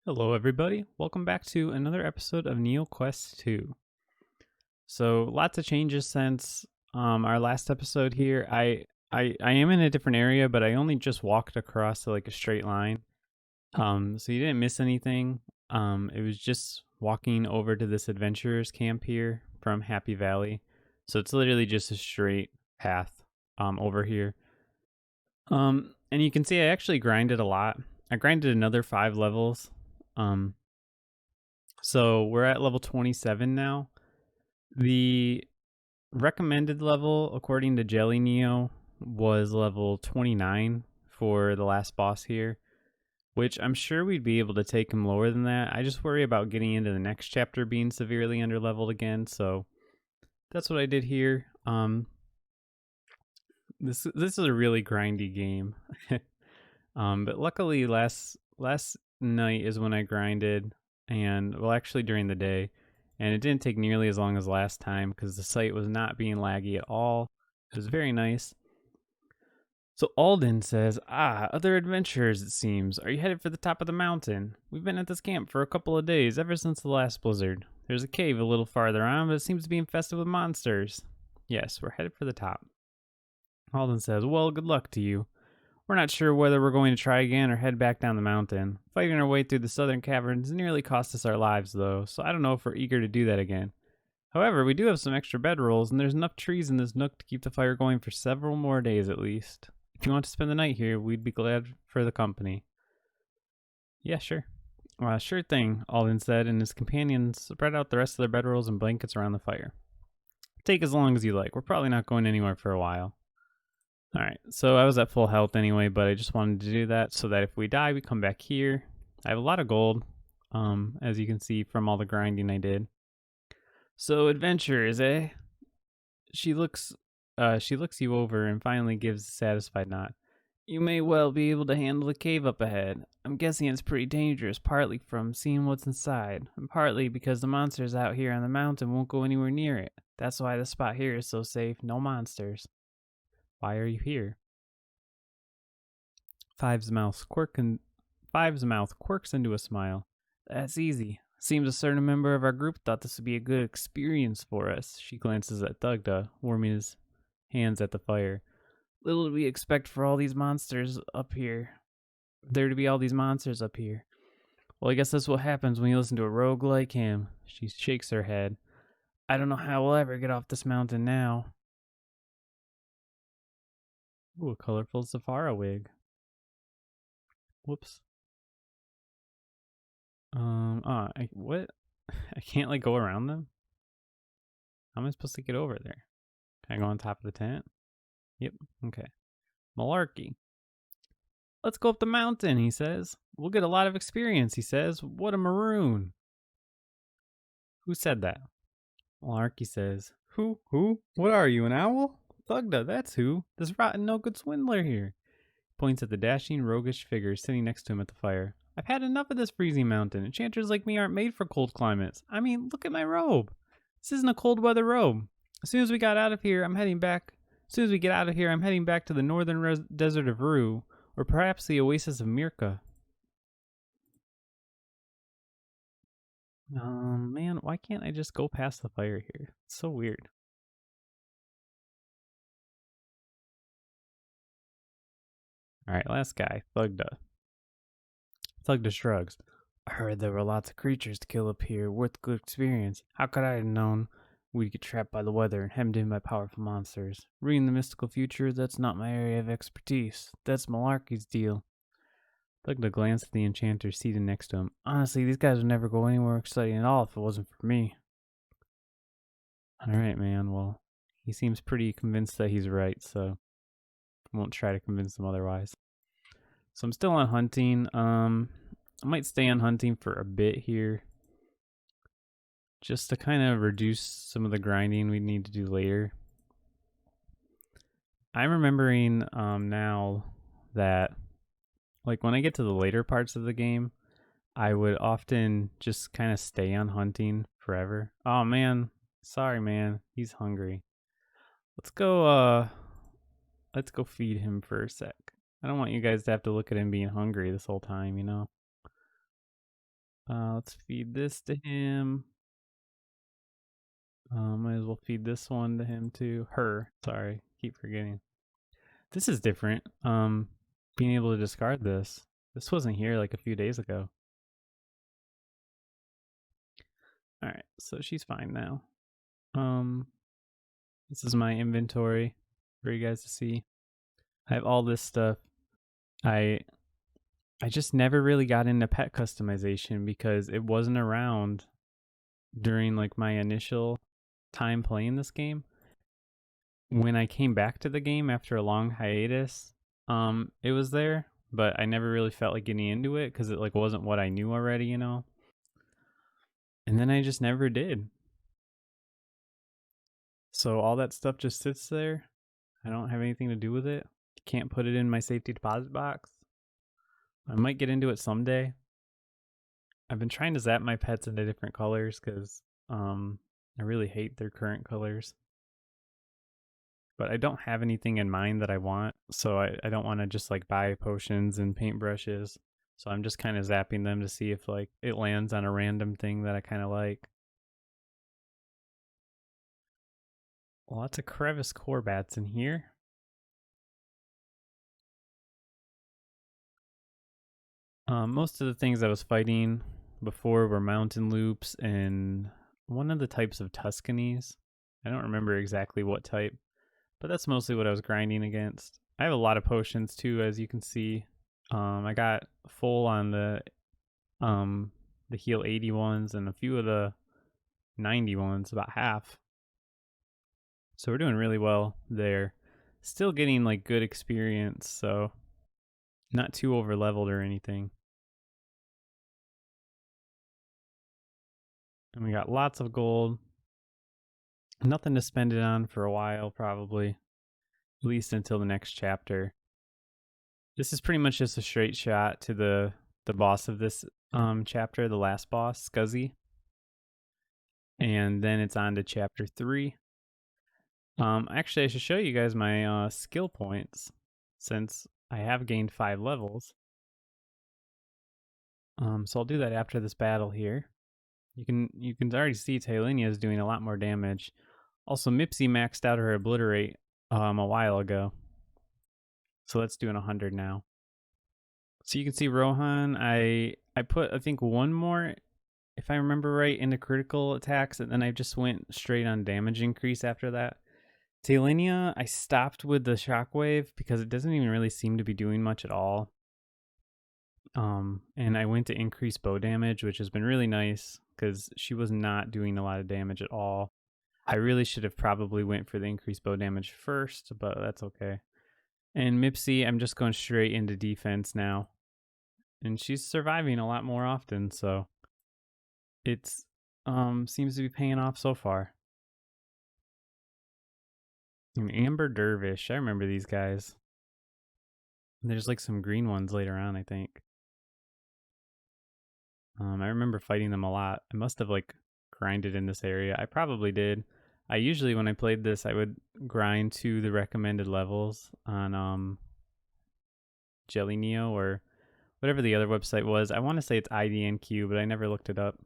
Hello everybody, welcome back to another episode of Neoquest 2. So lots of changes since our last episode here. I am in a different area, but I only just walked across like a straight line. So you didn't miss anything. It was just walking over to this adventurers camp here from Happy Valley. So it's literally just a straight path over here. And you can see I actually grinded a lot. I grinded another 5 levels. So we're at level 27 now. The recommended level, according to Jelly Neo, was level 29 for the last boss here, which I'm sure we'd be able to take him lower than that. I just worry about getting into the next chapter being severely underleveled again, so that's what I did here. This is a really grindy game. But luckily last night is when I grinded, and well, actually during the day, and it didn't take nearly as long as last time because the site was not being laggy at all. It was very nice. So Alden says, other adventurers, it seems. Are you headed for the top of the mountain? We've been at this camp for a couple of days, ever since the last blizzard. There's a cave a little farther on, but it seems to be infested with monsters. Yes, we're headed for the top. Alden says, well, good luck to you. We're not sure whether we're going to try again or head back down the mountain. Fighting our way through the southern caverns nearly cost us our lives, though, so I don't know if we're eager to do that again. However, we do have some extra bedrolls, and there's enough trees in this nook to keep the fire going for several more days at least. If you want to spend the night here, we'd be glad for the company. Yeah, sure. Sure thing, Alden said, and his companions spread out the rest of their bedrolls and blankets around the fire. Take as long as you like. We're probably not going anywhere for a while. Alright, so I was at full health anyway, but I just wanted to do that so that if we die, we come back here. I have a lot of gold, as you can see from all the grinding I did. So adventurers, eh? She looks you over and finally gives a satisfied nod. You may well be able to handle the cave up ahead. I'm guessing it's pretty dangerous, partly from seeing what's inside, and partly because the monsters out here on the mountain won't go anywhere near it. That's why the spot here is so safe, no monsters. Why are you here? Five's mouth quirks into a smile. That's easy. Seems a certain member of our group thought this would be a good experience for us. She glances at Thugda, warming his hands at the fire. Little did we expect for all these monsters up here. There to be all these monsters up here. Well, I guess that's what happens when you listen to a rogue like him. She shakes her head. I don't know how we'll ever get off this mountain now. Ooh, a colorful Zafara wig. Whoops. What? I can't like go around them? How am I supposed to get over there? Can I go on top of the tent? Yep, okay. Malarkey. Let's go up the mountain, he says. We'll get a lot of experience, he says. What a maroon. Who said that? Malarkey says, Who? What are you, an owl? Thugda, that's who. This rotten no-good swindler here. Points at the dashing, roguish figure sitting next to him at the fire. I've had enough of this freezing mountain. Enchanters like me aren't made for cold climates. I mean, look at my robe. This isn't a cold weather robe. As soon as we get out of here, I'm heading back to the northern desert of Rue, or perhaps the oasis of Mirka. Man, why can't I just go past the fire here? It's so weird. Alright, last guy, Thugda. Thugda shrugs. I heard there were lots of creatures to kill up here, worth good experience. How could I have known we'd get trapped by the weather and hemmed in by powerful monsters? Reading the mystical future, that's not my area of expertise. That's Malarkey's deal. Thugda glanced at the enchanter seated next to him. Honestly, these guys would never go anywhere exciting at all if it wasn't for me. Alright, man, well, he seems pretty convinced that he's right, so I won't try to convince him otherwise. So I'm still on hunting. I might stay on hunting for a bit here, just to kind of reduce some of the grinding we need to do later. I'm remembering now that, like, when I get to the later parts of the game, I would often just kind of stay on hunting forever. Oh man, sorry man, he's hungry. Let's go feed him for a sec. I don't want you guys to have to look at him being hungry this whole time, you know? Let's feed this to him. Might as well feed this one to him too. Her, sorry, keep forgetting. This is different. Being able to discard this. This wasn't here like a few days ago. All right, so she's fine now. This is my inventory for you guys to see. I have all this stuff. I just never really got into pet customization because it wasn't around during like my initial time playing this game. When I came back to the game after a long hiatus, it was there, but I never really felt like getting into it because it like wasn't what I knew already, you know. And then I just never did. So all that stuff just sits there. I don't have anything to do with it. Can't put it in my safety deposit box. I might get into it someday. I've been trying to zap my pets into different colors because I really hate their current colors. But I don't have anything in mind that I want, so I don't want to just like buy potions and paintbrushes. So I'm just kind of zapping them to see if like it lands on a random thing that I kind of like. Lots of crevice corbats in here. Most of the things I was fighting before were mountain loops and one of the types of Tuscanies. I don't remember exactly what type, but that's mostly what I was grinding against. I have a lot of potions too, as you can see. I got full on the heal 80 ones and a few of the 90 ones, about half. So we're doing really well there. Still getting like good experience, so not too over leveled or anything. And we got lots of gold. Nothing to spend it on for a while, probably. At least until the next chapter. This is pretty much just a straight shot to the boss of this chapter, the last boss, Scuzzy. And then it's on to chapter 3. Actually, I should show you guys my skill points since I have gained 5 levels. So I'll do that after this battle here. You can already see Tailenia is doing a lot more damage. Also, Mipsy maxed out her obliterate a while ago, so that's doing 100 now. So you can see Rohan. I put I think one more, if I remember right, into critical attacks, and then I just went straight on damage increase after that. Tailenia, I stopped with the shockwave because it doesn't even really seem to be doing much at all. And I went to increase bow damage, which has been really nice because she was not doing a lot of damage at all. I really should have probably went for the increased bow damage first, but that's okay. And Mipsy, I'm just going straight into defense now. And she's surviving a lot more often, so it's seems to be paying off so far. And Amber Dervish, I remember these guys. There's like some green ones later on, I think. I remember fighting them a lot. I must have like grinded in this area. I probably did. I usually, when I played this, I would grind to the recommended levels on Jelly Neo or whatever the other website was. I want to say it's IDNQ, but I never looked it up.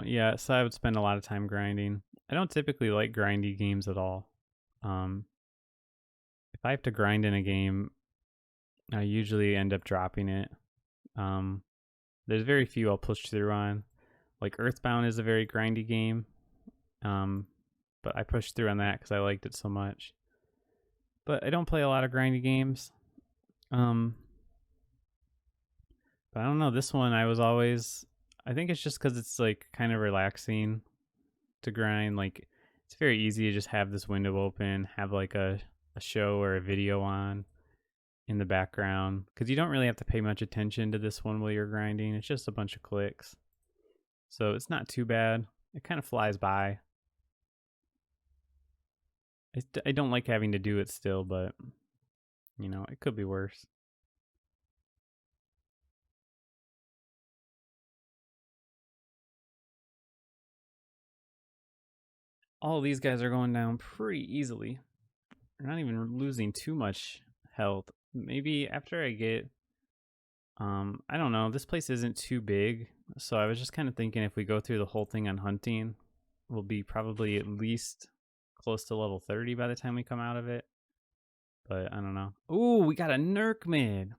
Yeah, so I would spend a lot of time grinding. I don't typically like grindy games at all. If I have to grind in a game, I usually end up dropping it. There's very few I'll push through on. Like Earthbound is a very grindy game, but I pushed through on that because I liked it so much. But I don't play a lot of grindy games. But I don't know. This one I was always. I think it's just because it's like kind of relaxing to grind. Like it's very easy to just have this window open, have like a show or a video on in the background because you don't really have to pay much attention to this one while you're grinding. It's just a bunch of clicks. So it's not too bad. It kind of flies by. I don't like having to do it still, but you know, it could be worse. All these guys are going down pretty easily. They're not even losing too much health. Maybe after I get I don't know. This place isn't too big, so I was just kind of thinking if we go through the whole thing on hunting, we'll be probably at least close to level 30 by the time we come out of it. But I don't know. Ooh, we got a Nerk mid.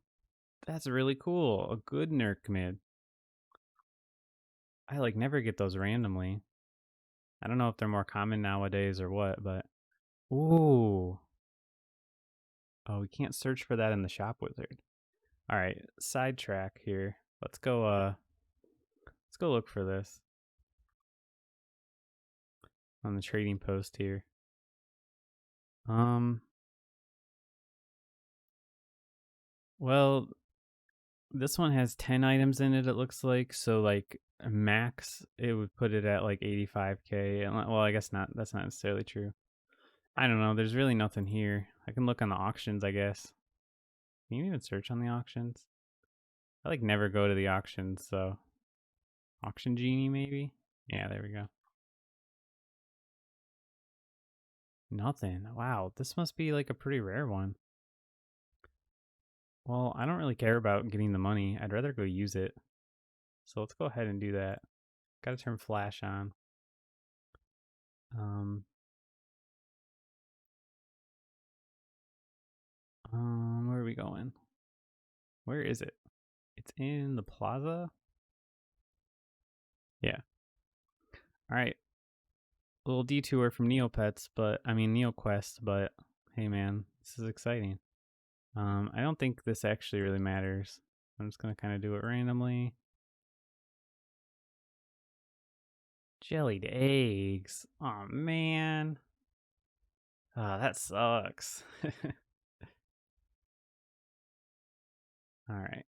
That's really cool. A good Nerk mid. I like never get those randomly. I don't know if they're more common nowadays or what, but ooh. Oh, we can't search for that in the shop wizard. All right, sidetrack here. Let's go look for this on the trading post here. Well, this one has 10 items in it, it looks like. So like max it would put it at like 85k. Well, I guess not. That's not necessarily true. I don't know. There's really nothing here. I can look on the auctions, I guess. Can you even search on the auctions? I like never go to the auctions, so auction genie maybe? Yeah, there we go. Nothing. Wow, this must be like a pretty rare one. Well, I don't really care about getting the money. I'd rather go use it. So let's go ahead and do that. Gotta turn Flash on. Where are we going? Where is it? It's in the plaza? Yeah. Alright. A little detour from Neopets, but I mean Neoquest, but hey man, this is exciting. I don't think this actually really matters. I'm just gonna kinda do it randomly. Jellied eggs. Oh man. Oh, that sucks. Alright.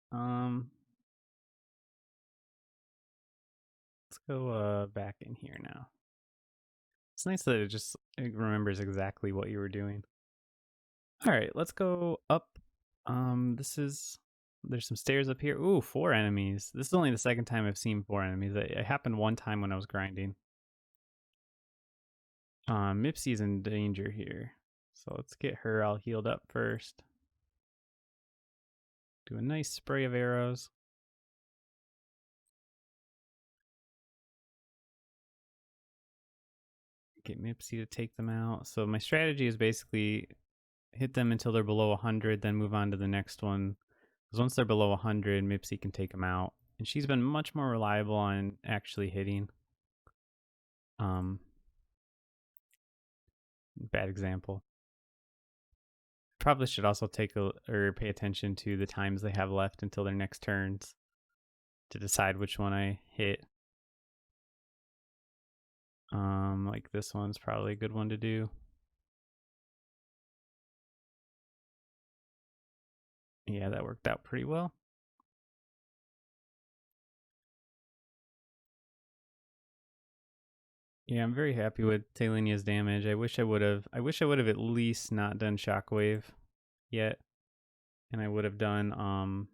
Let's go back in here now. It's nice that it remembers exactly what you were doing. Alright, let's go up. There's some stairs up here. Ooh, 4 enemies. This is only the second time I've seen 4 enemies. It happened one time when I was grinding. Mipsy's in danger here. So let's get her all healed up first. Do a nice spray of arrows. Get Mipsy to take them out. So my strategy is basically hit them until they're below 100, then move on to the next one. Because once they're below 100, Mipsy can take them out. And she's been much more reliable on actually hitting. Bad example. Probably should also pay attention to the times they have left until their next turns to decide which one I hit. Like this one's probably a good one to do. Yeah, that worked out pretty well. Yeah, I'm very happy with Talenia's damage. I wish I would have at least not done Shockwave yet. And I would have done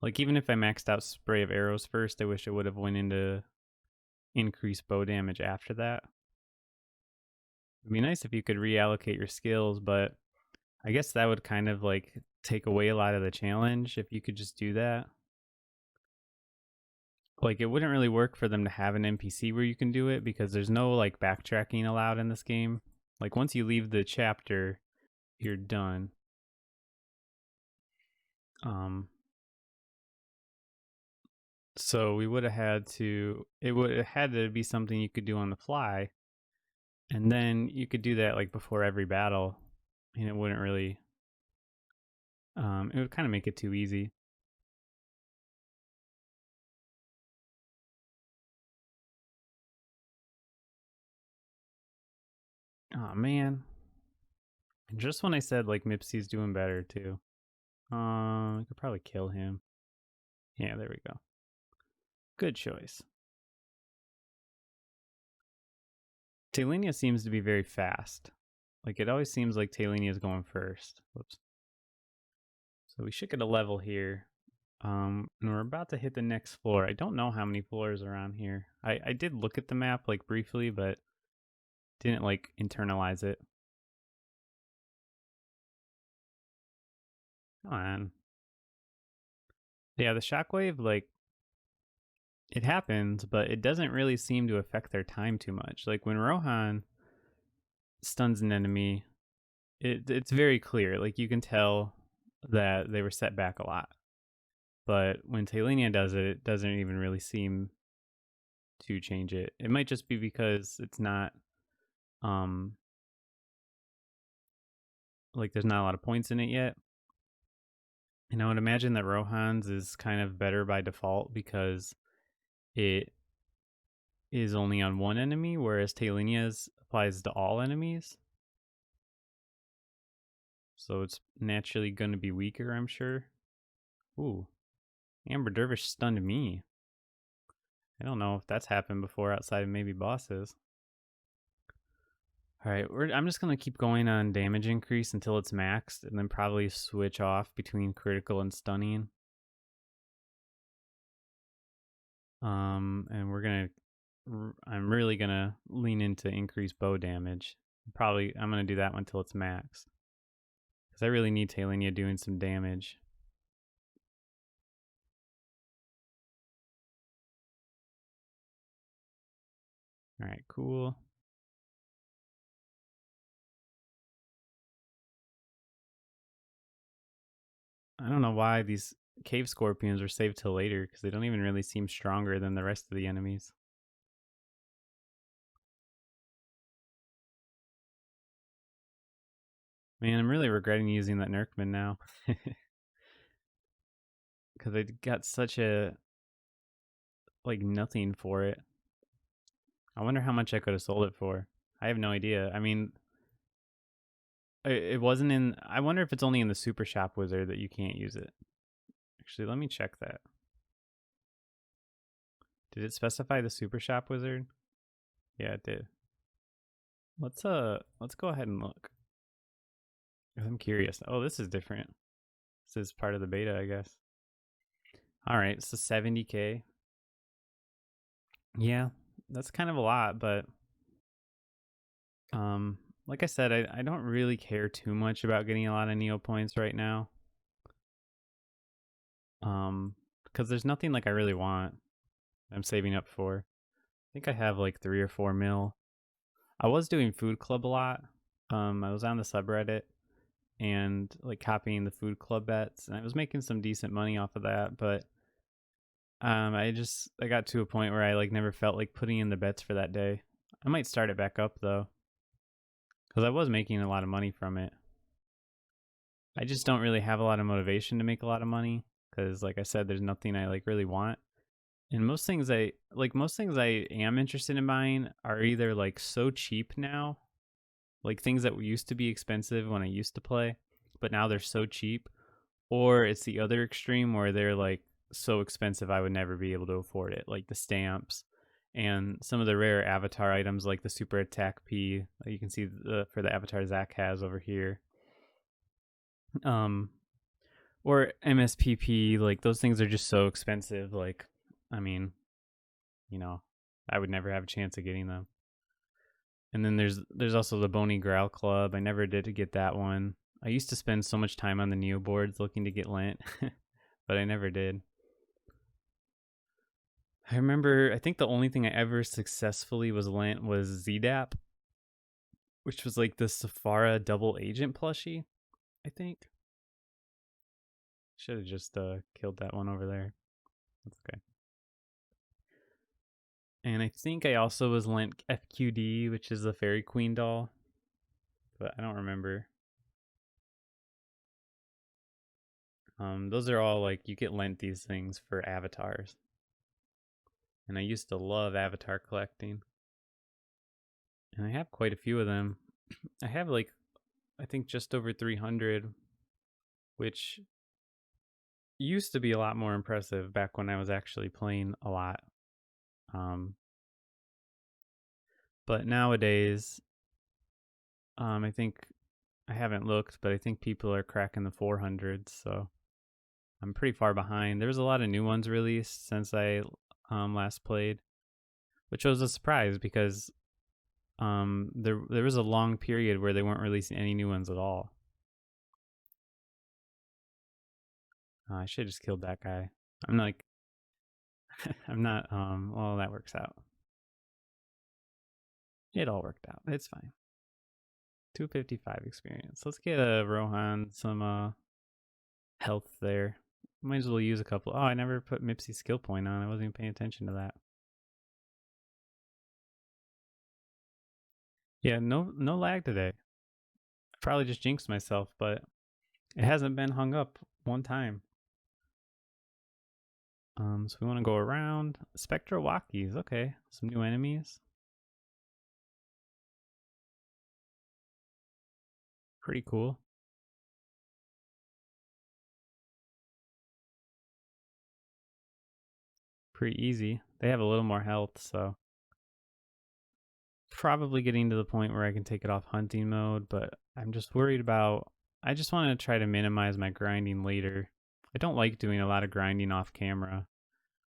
like even if I maxed out Spray of Arrows first, I wish I would have went into increased bow damage after that. It'd be nice if you could reallocate your skills, but I guess that would kind of like take away a lot of the challenge if you could just do that. Like it wouldn't really work for them to have an NPC where you can do it because there's no like backtracking allowed in this game. Like once you leave the chapter, you're done. So we would have had to, it would have had to be something you could do on the fly. And then you could do that like before every battle. And it wouldn't really, it would kind of make it too easy. Oh man. And just when I said like Mipsy's doing better too. I could probably kill him. Yeah, there we go. Good choice. Talenia seems to be very fast. Like it always seems like Talenia is going first. Whoops. So we should get a level here. And we're about to hit the next floor. I don't know how many floors are on here. I did look at the map like briefly, but didn't like internalize it. Come on. Yeah, the shockwave, like, it happens, but it doesn't really seem to affect their time too much. Like when Rohan stuns an enemy, it's very clear. Like you can tell that they were set back a lot. But when Talenia does it, it doesn't even really seem to change it. It might just be because it's not um like there's not a lot of points in it yet. And I would imagine that Rohan's is kind of better by default because it is only on one enemy, whereas Talenia's applies to all enemies. So it's naturally going to be weaker, I'm sure. Ooh, Amber Dervish stunned me. I don't know if that's happened before outside of maybe bosses. All right, I'm just going to keep going on damage increase until it's maxed, and then probably switch off between critical and stunning. And I'm really gonna lean into increased bow damage. I'm gonna do that one until it's max, because I really need Talenia doing some damage. All right, cool. I don't know why these cave scorpions were saved till later, because they don't even really seem stronger than the rest of the enemies. Man, I'm really regretting using that Nerkman now. Because I got such a, like, nothing for it. I wonder how much I could have sold it for. I have no idea. I mean, it wasn't in, I wonder if it's only in the Super Shop Wizard that you can't use it. Actually, let me check that. Did it specify the Super Shop Wizard? Yeah, it did. Let's go ahead and look. I'm curious. Oh, this is different. This is part of the beta, I guess. All right, so 70K. Yeah, that's kind of a lot, but like I said, I don't really care too much about getting a lot of Neo points right now. Because there's nothing like I really want. I'm saving up for. I think I have like 3 or 4 mil. I was doing Food Club a lot. I was on the subreddit and like copying the Food Club bets, and I was making some decent money off of that, but I got to a point where I like never felt like putting in the bets for that day. I might start it back up though, because I was making a lot of money from it. I just don't really have a lot of motivation to make a lot of money, because like I said, there's nothing I like really want. And most things I am interested in buying are either like so cheap now, like things that used to be expensive when I used to play, but now they're so cheap, or it's the other extreme where they're like so expensive I would never be able to afford it, like the stamps and some of the rare avatar items like the super attack P that you can see for the avatar Zach has over here. Um or MSPP, like those things are just so expensive, like I mean, you know, I would never have a chance of getting them. And then there's also the Bony Growl Club. I never did to get that one. I used to spend so much time on the Neo boards looking to get lent, but I never did. I think the only thing I ever successfully was lent was ZDAP, which was like the Safara double agent plushie, I think. Should have just killed that one over there. That's okay. And I think I also was lent FQD, which is the Fairy Queen doll, but I don't remember. Those are all like you get lent these things for avatars. And I used to love avatar collecting. And I have quite a few of them. I have like, I think just over 300, which used to be a lot more impressive back when I was actually playing a lot. But nowadays, I think, I haven't looked, but I think people are cracking the 400s, so I'm pretty far behind. There was a lot of new ones released since I last played, which was a surprise because there was a long period where they weren't releasing any new ones at all. I should have just killed that guy. I'm like, I'm not, well, that works out. It all worked out. It's fine. 255 experience. Let's get a Rohan some health there. Might as well use a couple. Oh, I never put Mipsy's skill point on. I wasn't even paying attention to that. Yeah, no lag today. I probably just jinxed myself, but it hasn't been hung up one time. So we want to go around. Spectral Walkies, okay. Some new enemies. Pretty cool. Pretty easy. They have a little more health, so probably getting to the point where I can take it off hunting mode, but I'm just worried about, I just want to try to minimize my grinding later. I don't like doing a lot of grinding off camera.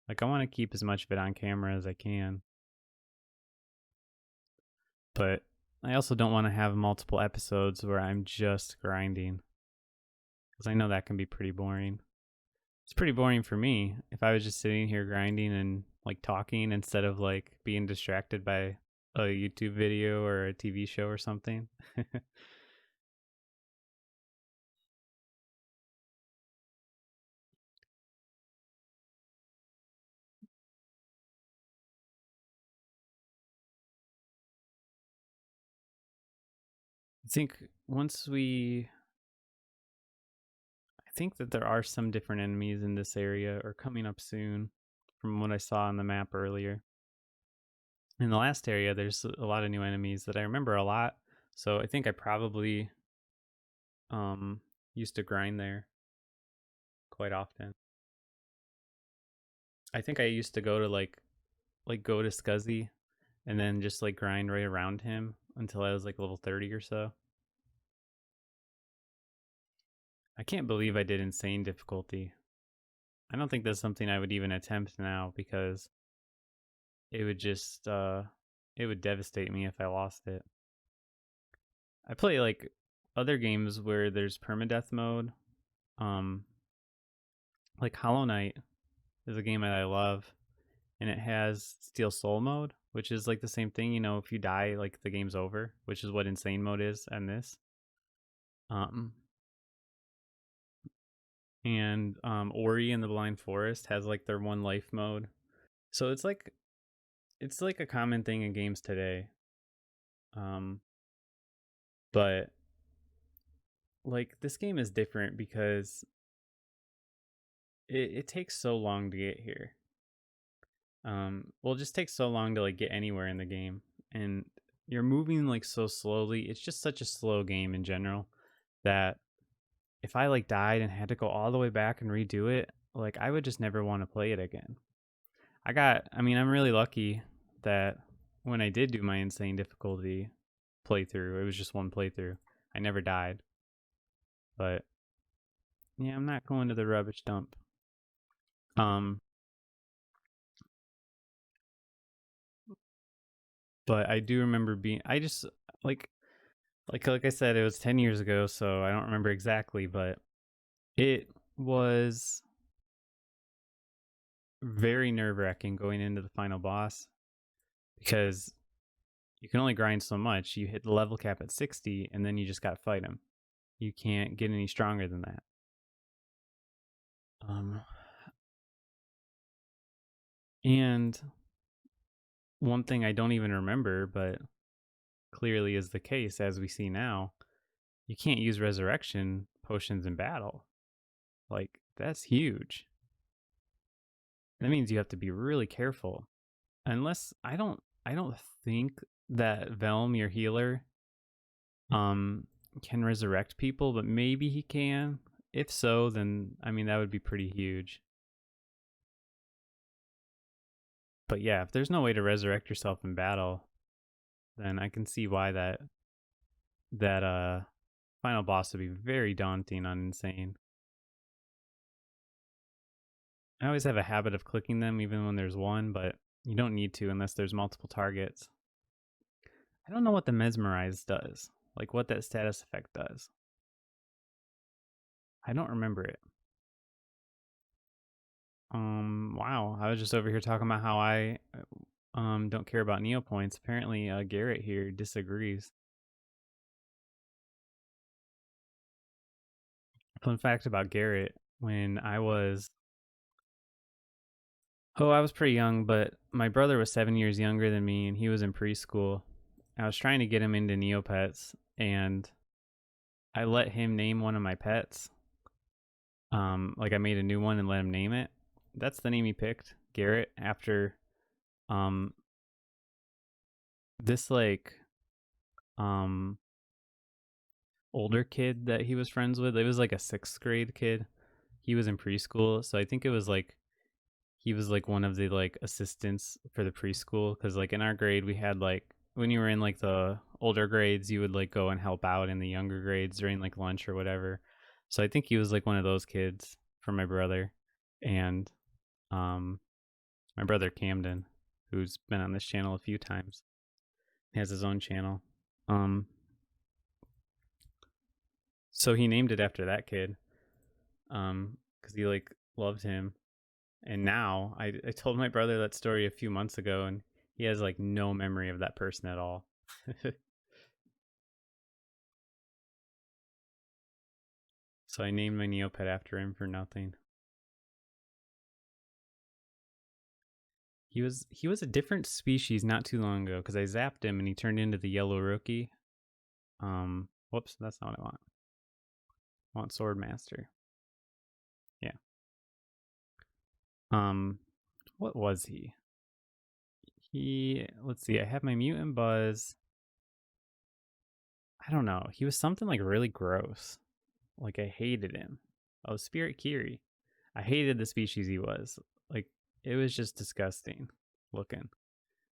Like, I want to keep as much of it on camera as I can. But I also don't want to have multiple episodes where I'm just grinding, because I know that can be pretty boring. It's pretty boring for me if I was just sitting here grinding and like talking instead of like being distracted by a YouTube video or a TV show or something. I think once we, I think that there are some different enemies in this area or coming up soon from what I saw on the map earlier. In the last area, there's a lot of new enemies that I remember a lot. So I think I probably um used to grind there quite often. I think I used to go to like go to Scuzzy and then just like grind right around him until I was like level 30 or so. I can't believe I did insane difficulty. I don't think that's something I would even attempt now because it would just it would devastate me if I lost it. I play like other games where there's permadeath mode. Um like Hollow Knight is a game that I love and it has Steel Soul mode, which is like the same thing, you know, if you die like the game's over, which is what insane mode is and this. Um and Ori and the Blind Forest has like their one life mode. So it's like a common thing in games today. Um but like this game is different because it takes so long to get here. Well, it just takes so long to like get anywhere in the game, and you're moving like so slowly. It's just such a slow game in general that if I like died and had to go all the way back and redo it, like I would just never want to play it again. I mean, I'm really lucky that when I did do my insane difficulty playthrough, it was just one playthrough. I never died, but yeah, I'm not going to the rubbish dump. Um, but I do remember being. I just like like I said, it was 10 years ago, so I don't remember exactly, but it was very nerve-wracking going into the final boss because you can only grind so much. You hit the level cap at 60 and then you just got to fight him. You can't get any stronger than that. Um and one thing I don't even remember, but clearly is the case as we see now, you can't use resurrection potions in battle. Like that's huge. That means you have to be really careful. Unless I don't think that Velm, your healer, um can resurrect people, but maybe he can. If so, then I mean that would be pretty huge. But yeah, if there's no way to resurrect yourself in battle, then I can see why that final boss would be very daunting on insane. I always have a habit of clicking them even when there's one, but you don't need to unless there's multiple targets. I don't know what the mesmerize does, like what that status effect does. I don't remember it. Wow. I was just over here talking about how I don't care about Neopoints. Apparently, Garrett here disagrees. Fun fact about Garrett: when I was pretty young, but my brother was 7 years younger than me, and he was in preschool. I was trying to get him into Neopets, and I let him name one of my pets. Like I made a new one and let him name it. That's the name he picked, Garrett, after um this um older kid that he was friends with. It was like a 6th grade kid. He was in preschool, so I think it was like he was like one of the like assistants for the preschool, because like in our grade we had like when you were in like the older grades you would like go and help out in the younger grades during like lunch or whatever. So I think he was like one of those kids for my brother. And um my brother Camden, who's been on this channel a few times, he has his own channel. um so he named it after that kid, because he like loved him. And now I told my brother that story a few months ago, and he has like no memory of that person at all. So I named my Neopet after him for nothing. He was a different species not too long ago, because I zapped him and he turned into the yellow rookie. Whoops, that's not what I want. I want Swordmaster. Yeah. Um, what was he? Let's see. I have my mutant buzz. I don't know. He was something like really gross. Like I hated him. Oh, Spirit Kiri. I hated the species he was. Like it was just disgusting looking.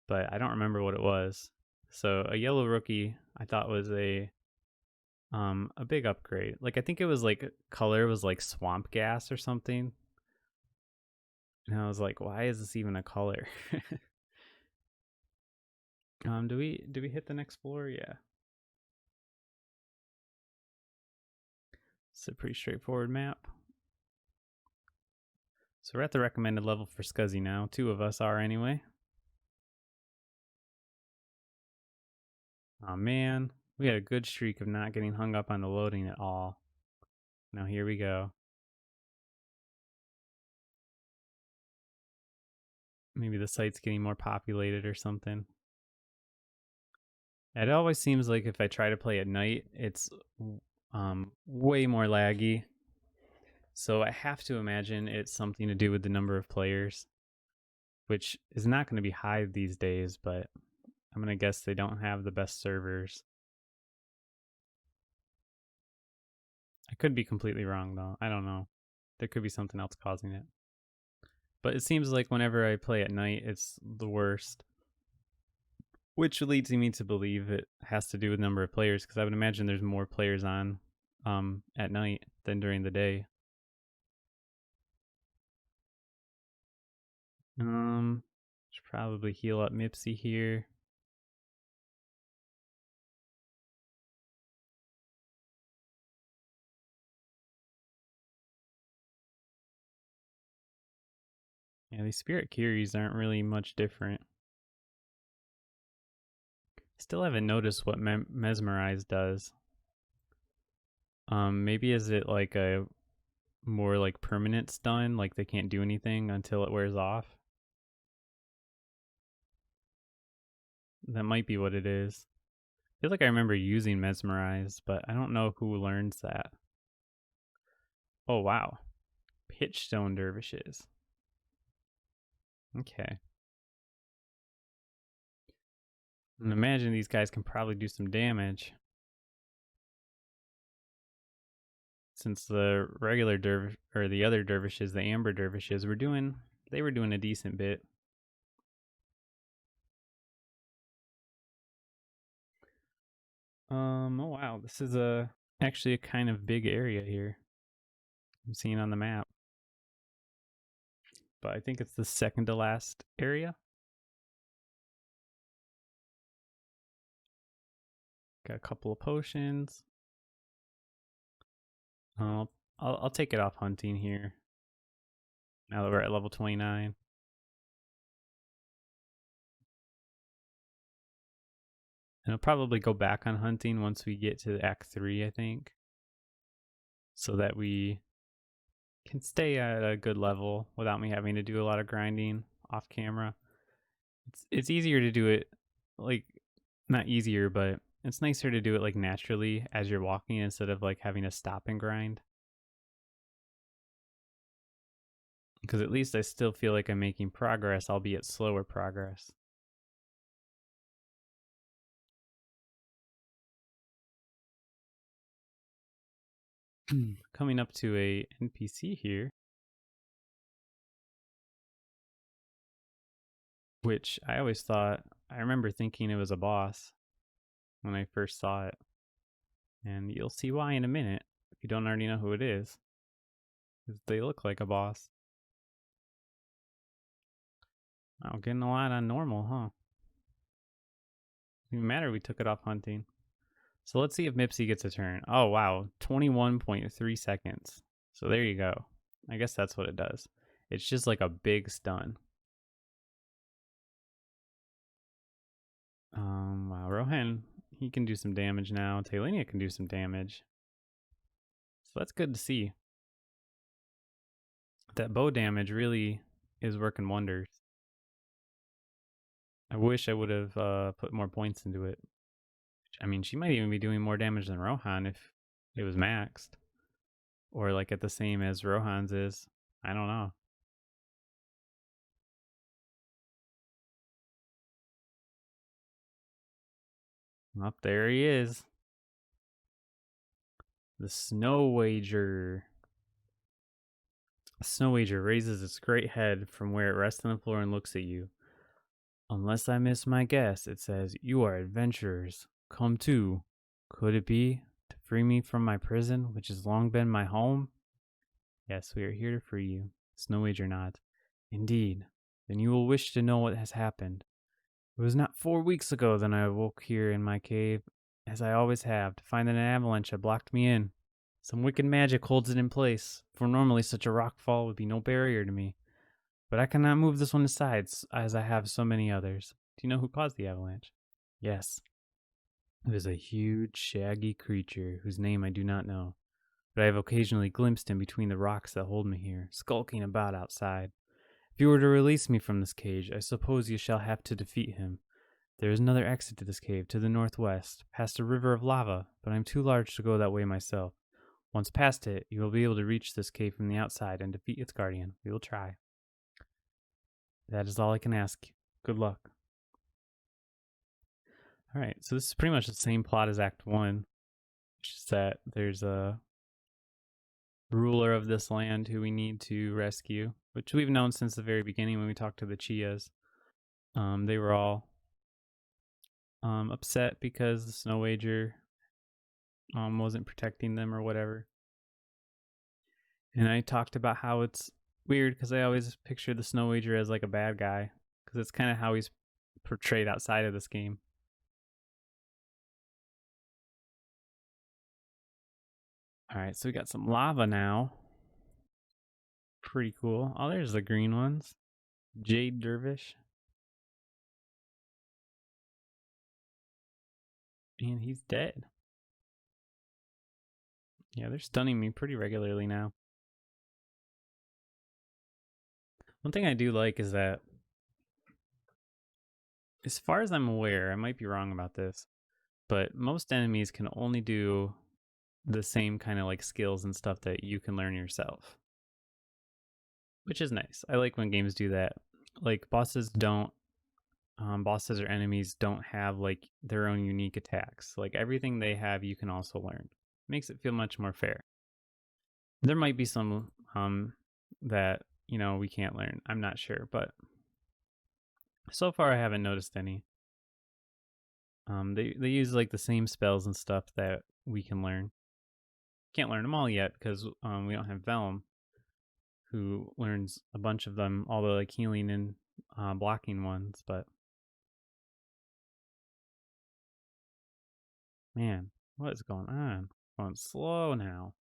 But I don't remember what it was. So a yellow rookie I thought was a big upgrade. Like I think it was like color was like swamp gas or something. And I was like, why is this even a color? Do we hit the next floor? Yeah. It's a pretty straightforward map. So we're at the recommended level for Scuzzy now. 2 of us are anyway. Oh man, we had a good streak of not getting hung up on the loading at all. Now here we go. Maybe the site's getting more populated or something. It always seems like if I try to play at night, it's way more laggy. So I have to imagine it's something to do with the number of players, which is not going to be high these days, but I'm going to guess they don't have the best servers. I could be completely wrong though. I don't know. There could be something else causing it. But it seems like whenever I play at night, it's the worst. Which leads me to believe it has to do with number of players, because I would imagine there's more players on at night than during the day. Should probably heal up Mipsy here. Yeah, these Spirit Curies aren't really much different. Still haven't noticed what Mesmerize does. Maybe is it like a more like permanent stun, like they can't do anything until it wears off? That might be what it is. I feel like I remember using Mesmerize, but I don't know who learns that. Oh wow, Pitchstone Dervishes. Okay. And imagine these guys can probably do some damage, since the regular dervish or the other dervishes, the amber dervishes, were doing a decent bit. Oh wow, this is actually a kind of big area here I'm seeing on the map. But I think it's the second to last area. Got a couple of potions. I'll take it off hunting here. now that we're at level 29. And I'll probably go back on hunting once we get to Act 3, I think, so that we can stay at a good level without me having to do a lot of grinding off camera. It's easier to do it, like, not easier, but it's nicer to do it like naturally as you're walking instead of like having to stop and grind. Because at least I still feel like I'm making progress, albeit slower progress. Coming up to a NPC here, which I always thought, I remember thinking it was a boss when I first saw it. And you'll see why in a minute if you don't already know who it is. Because they look like a boss. Oh, getting a lot on normal, huh? Doesn't even matter we took it off hunting. So let's see if Mipsy gets a turn. Oh, wow. 21.3 seconds. So there you go. I guess that's what it does. It's just like a big stun. Wow, Rohan, he can do some damage now. Talenia can do some damage. So that's good to see. That bow damage really is working wonders. I wish I would have put more points into it. I mean, she might even be doing more damage than Rohan if it was maxed. Or like at the same as Rohan's is. I don't know. Up there he is. The Snow Wager. A Snow Wager raises its great head from where it rests on the floor and looks at you. Unless I miss my guess, it says, "You are adventurers. Come to. Could it be to free me from my prison, which has long been my home?" "Yes, we are here to free you." Snow Wager nods. "Indeed. Then you will wish to know what has happened. It was not 4 weeks ago that I awoke here in my cave, as I always have, to find that an avalanche had blocked me in. Some wicked magic holds it in place, for normally such a rock fall would be no barrier to me. But I cannot move this one aside, as I have so many others." "Do you know who caused the avalanche?" "Yes. It was a huge, shaggy creature whose name I do not know, but I have occasionally glimpsed him between the rocks that hold me here, skulking about outside. If you were to release me from this cage, I suppose you shall have to defeat him. There is another exit to this cave, to the northwest, past a river of lava, but I am too large to go that way myself. Once past it, you will be able to reach this cave from the outside and defeat its guardian. We will try. That is all I can ask you. Good luck." All right, so this is pretty much the same plot as Act 1. It's just that there's a ruler of this land who we need to rescue, which we've known since the very beginning when we talked to the Chias. They were all upset because the Snow Wager wasn't protecting them or whatever. And I talked about how it's weird because I always picture the Snow Wager as like a bad guy because it's kind of how he's portrayed outside of this game. All right, so we got some lava now. Pretty cool. Oh, there's the green ones. Jade Dervish. And he's dead. Yeah, they're stunning me pretty regularly now. One thing I do like is that, as far as I'm aware, I might be wrong about this, but most enemies can only do the same kind of like skills and stuff that you can learn yourself, which is nice. I like when games do that. Like bosses or enemies don't have like their own unique attacks. Like everything they have, you can also learn. Makes it feel much more fair. There might be some that we can't learn. I'm not sure, but so far I haven't noticed any. They use like the same spells and stuff that we can learn. Can't learn them all yet because we don't have Vellum, who learns a bunch of them, all the like healing and blocking ones. But man, what is going on? Going slow now.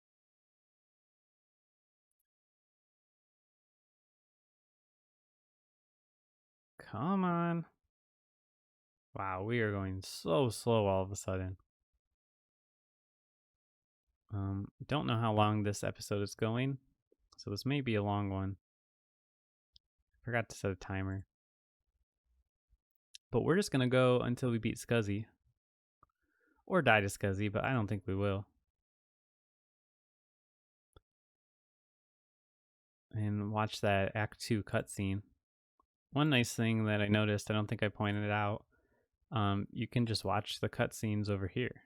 Come on. Wow, we are going so slow all of a sudden. Don't know how long this episode is going, so this may be a long one. Forgot to set a timer. But we're just gonna go until we beat Scuzzy. Or die to Scuzzy, but I don't think we will. And watch that Act 2 cutscene. One nice thing that I noticed, I don't think I pointed it out, you can just watch the cutscenes over here.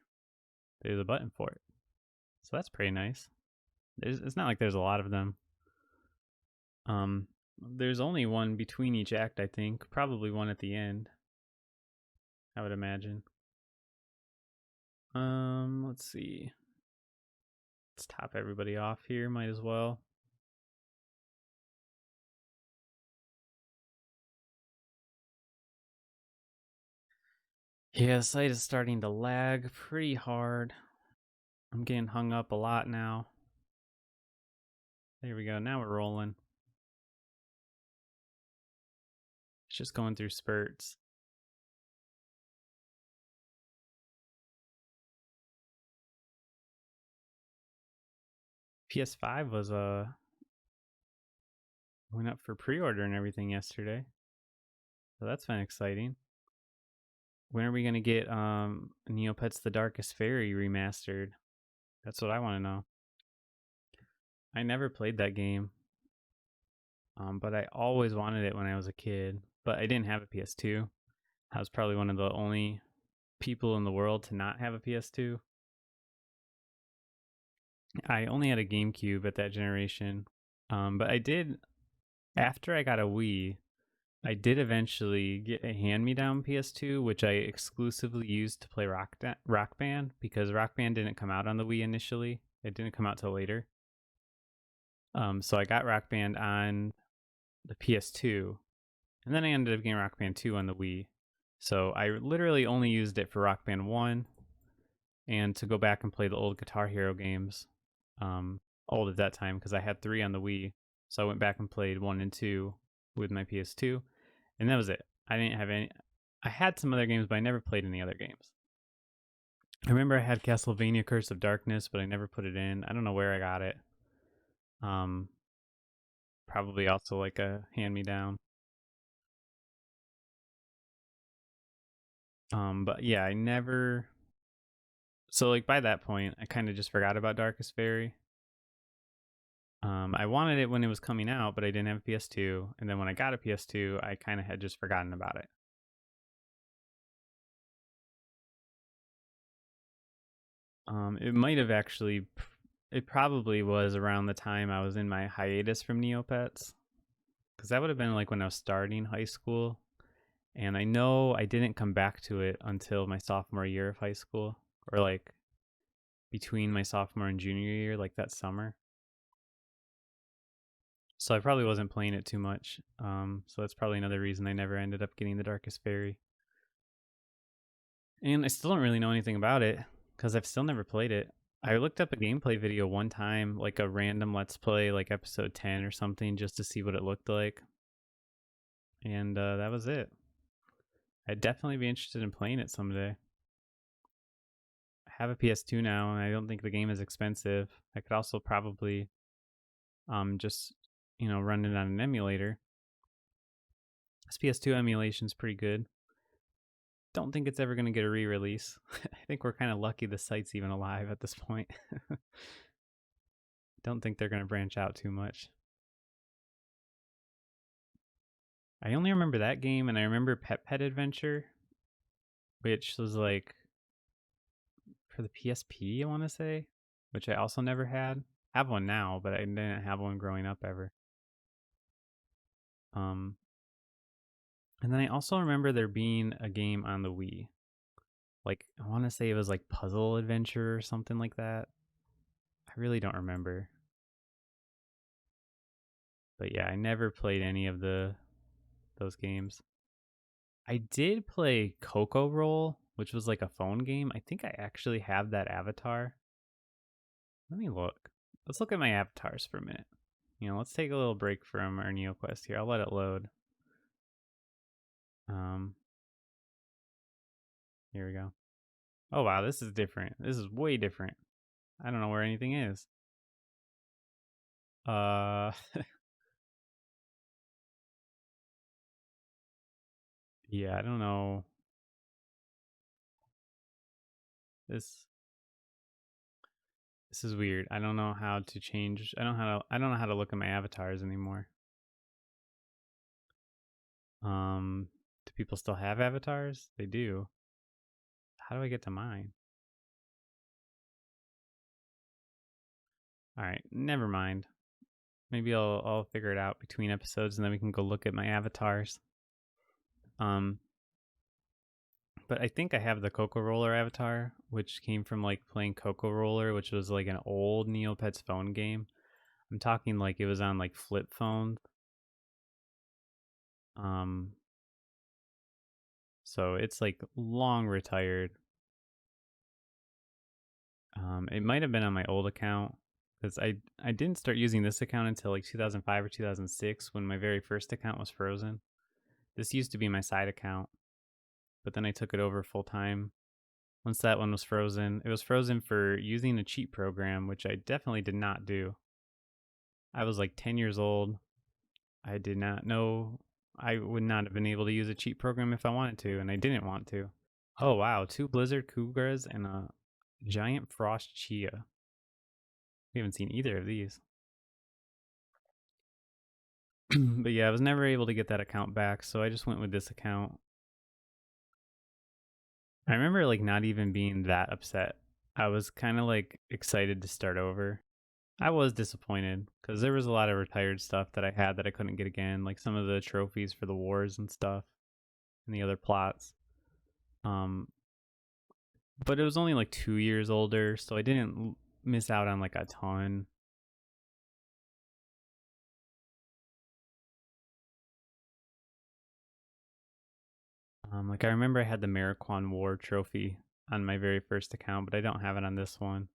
There's a button for it. So that's pretty nice. It's not like there's a lot of them. There's only one between each act, I think. Probably one at the end, I would imagine. Let's see. Let's top everybody off here, might as well. Yeah, the site is starting to lag pretty hard. I'm getting hung up a lot now. There we go, now we're rolling. It's just going through spurts. PS5 was went up for pre-order and everything yesterday. So that's been exciting. When are we gonna get Neopets the Darkest Fairy remastered? That's what I want to know. I never played that game. But I always wanted it when I was a kid. But I didn't have a PS2. I was probably one of the only people in the world to not have a PS2. I only had a GameCube at that generation. But I did, after I got a Wii, I did eventually get a hand-me-down PS2, which I exclusively used to play Rock Band, because Rock Band didn't come out on the Wii initially. It didn't come out till later. So I got Rock Band on the PS2, and then I ended up getting Rock Band 2 on the Wii. So I literally only used it for Rock Band 1 and to go back and play the old Guitar Hero games. Old at that time because I had 3 on the Wii. So I went back and played 1 and 2 with my PS2, and that was it. I didn't have any. I had some other games, but I never played any other games. I remember I had Castlevania Curse of Darkness, but I never put it in. I don't know where I got it. Probably also like a hand-me-down. But yeah, I never. So like by that point, I kind of just forgot about Darkest Fairy. I wanted it when it was coming out, but I didn't have a PS2. And then when I got a PS2, I kind of had just forgotten about it. It might have actually, it probably was around the time I was in my hiatus from Neopets, because that would have been like when I was starting high school. And I know I didn't come back to it until my sophomore year of high school, or like between my sophomore and junior year, like that summer. So I probably wasn't playing it too much. So that's probably another reason I never ended up getting the Darkest Fairy. And I still don't really know anything about it because I've still never played it. I looked up a gameplay video one time, like a random Let's Play, like episode 10 or something, just to see what it looked like. And that was it. I'd definitely be interested in playing it someday. I have a PS2 now, and I don't think the game is expensive. I could also probably just, run it on an emulator. This PS2 emulation is pretty good. Don't think it's ever going to get a re-release. I think we're kind of lucky the site's even alive at this point. Don't think they're going to branch out too much. I only remember that game, and I remember Pet Adventure, which was like for the PSP, I want to say, which I also never had. I have one now, but I didn't have one growing up ever. And then I also remember there being a game on the Wii. Like, I want to say it was like Puzzle Adventure or something like that. I really don't remember. But yeah, I never played any of those games. I did play Coco Roll, which was like a phone game. I think I actually have that avatar. Let me look. Let's look at my avatars for a minute. Let's take a little break from our Neoquest here. I'll let it load. Um, Here we go. Oh wow, this is different. This is way different. I don't know where anything is. Uh, yeah, I don't know. This this is weird. I don't know how to change. I don't know how to look at my avatars anymore. Um, do people still have avatars? They do. How do I get to mine? All right, never mind. Maybe I'll figure it out between episodes, and then we can go look at my avatars. Um, but I think I have the Coco Roller avatar, which came from like playing Coco Roller, which was like an old Neopets phone game. I'm talking like it was on like flip phones. Um, so it's like long retired. It might have been on my old account because I didn't start using this account until like 2005 or 2006 when my very first account was frozen. This used to be my side account, but then I took it over full time. Once that one was frozen, it was frozen for using a cheat program, which I definitely did not do. I was like 10 years old. I did not know I would not have been able to use a cheat program if I wanted to, and I didn't want to. Oh wow, 2 Blizzard Cougars and a giant Frost Chia. We haven't seen either of these. But yeah, I was never able to get that account back, so I just went with this account. I remember like not even being that upset. I was kind of like excited to start over. I was disappointed because there was a lot of retired stuff that I had that I couldn't get again, like some of the trophies for the wars and stuff and the other plots. Um, but it was only like 2 years older, so I didn't miss out on like a ton. Like I remember I had the Mariquan War trophy on my very first account, but I don't have it on this one.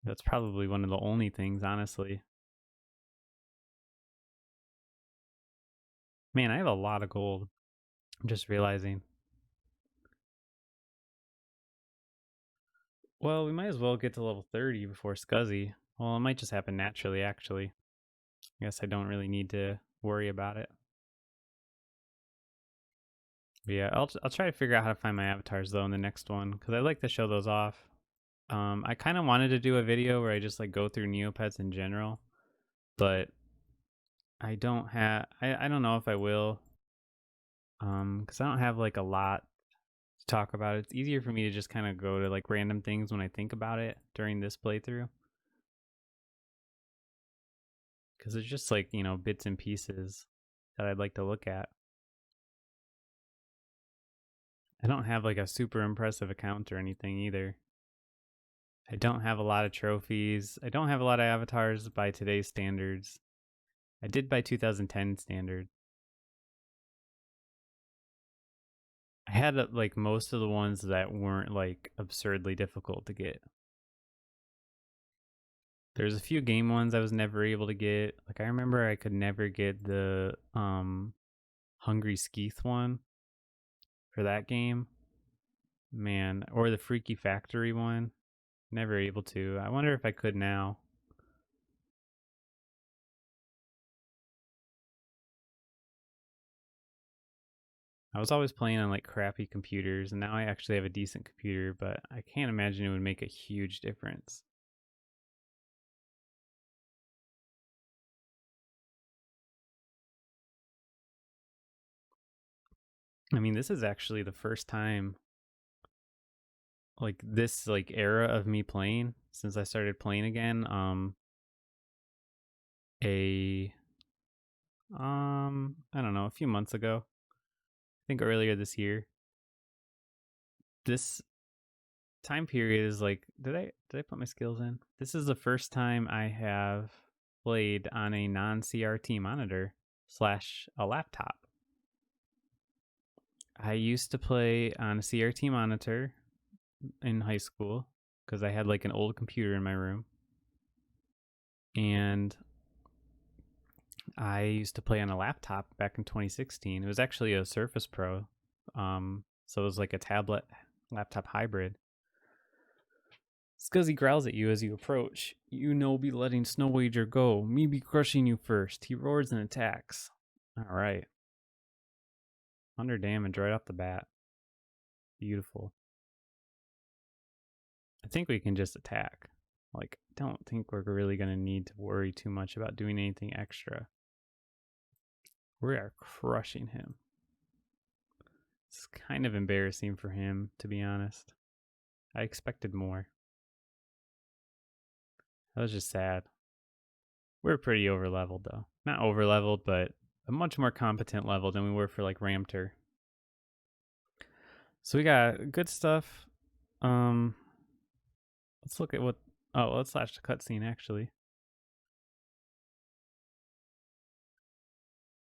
That's probably one of the only things, honestly. Man, I have a lot of gold. I'm just realizing. Well, we might as well get to level 30 before Scuzzy. Well, it might just happen naturally, actually. I guess I don't really need to worry about it. But yeah, I'll try to figure out how to find my avatars though in the next one because I like to show those off. I kind of wanted to do a video where I just like go through Neopets in general, but I don't have. I don't know if I will. Because I don't have like a lot to talk about. It's easier for me to just kind of go to like random things when I think about it during this playthrough. Because it's just like, bits and pieces that I'd like to look at. I don't have like a super impressive account or anything either. I don't have a lot of trophies. I don't have a lot of avatars by today's standards. I did by 2010 standard. I had like most of the ones that weren't like absurdly difficult to get. There's a few game ones I was never able to get. Like I remember I could never get the Hungry Skeeth one for that game. Man, or the Freaky Factory one. Never able to. I wonder if I could now. I was always playing on like crappy computers, and now I actually have a decent computer, but I can't imagine it would make a huge difference. I mean, this is actually the first time like this like era of me playing since I started playing again. A I don't know, a few months ago. I think earlier this year. This time period is like did I put my skills in? This is the first time I have played on a non-CRT monitor slash a laptop. I used to play on a CRT monitor in high school because I had like an old computer in my room. And I used to play on a laptop back in 2016. It was actually a Surface Pro. So it was like a tablet laptop hybrid. Scuzzy growls at you as you approach. You know be letting Snow Wager go. Me be crushing you first. He roars and attacks. Alright. Under damage right off the bat. Beautiful. I think we can just attack. Like, I don't think we're really going to need to worry too much about doing anything extra. We are crushing him. It's kind of embarrassing for him, to be honest. I expected more. That was just sad. We're pretty overleveled, though. Not overleveled, but a much more competent level than we were for, like, Ramter. So we got good stuff. Let's look at what... Oh, let's slash the cutscene, actually.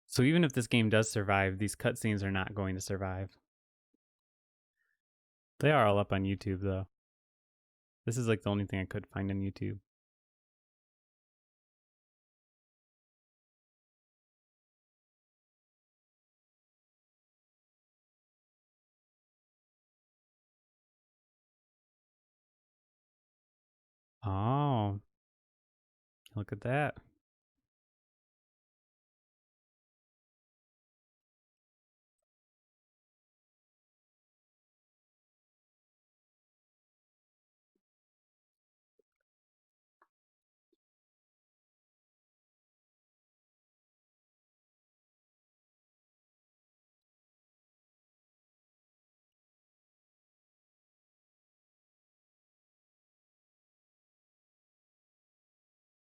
So even if this game does survive, these cutscenes are not going to survive. They are all up on YouTube, though. This is like the only thing I could find on YouTube. Oh, look at that.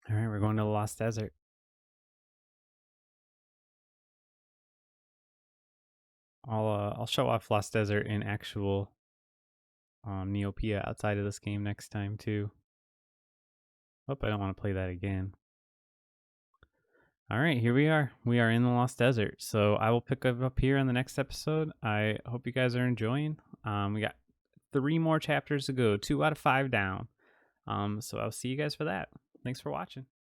All right, we're going to the Lost Desert. I'll show off Lost Desert in actual Neopets outside of this game next time too. Hope I don't want to play that again. All right, here we are. We are in the Lost Desert. So I will pick up here on the next episode. I hope you guys are enjoying. We got 3 more chapters to go, 2 out of 5 down. So I'll see you guys for that. Thanks for watching.